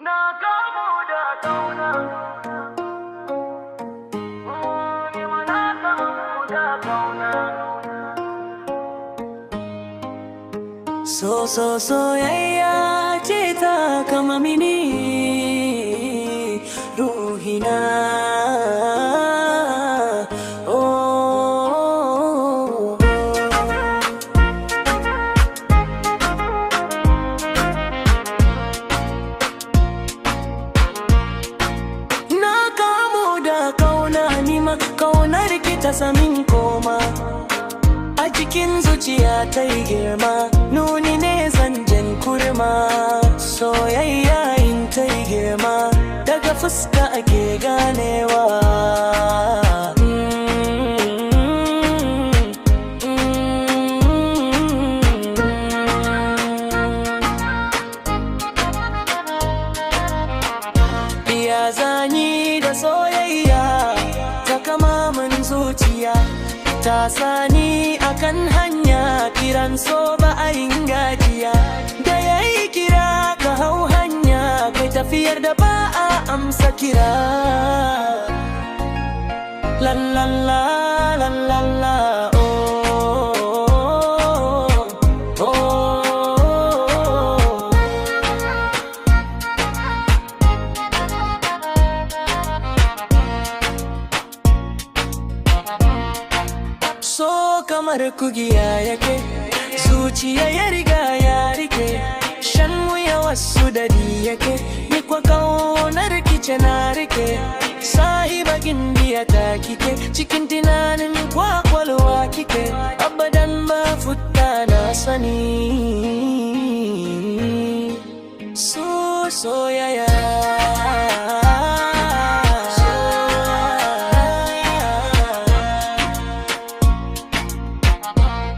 Na kamu da kauna, ni ma na kamu da kauna. Soyayya ce ta kama mini ruhina. Kaunar ki ta samin koma a cikin zuciya ta yi girma, nuni ne zanjen kurma. Soyayya in ta yi girma daga fuska ake ganewa. Ya zani da soyayya zuciya ta sani akan hanya, kiran so ba a yin gajiya. Da yayi kira ka hau hanya, kai tafiyar da ba a amsa kira. La la la la la la. So kamar kugiya yake, zuciya ya riga ya rike. Shan wuya wasu dadi yake, ni kwa kaunar kice na rike. Sahiba gindiya ta kike, cikin tunanin kwakwalwa kike. Abadan ba futta na sani. Soyayya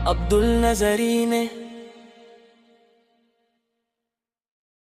Abdul Nazari ne.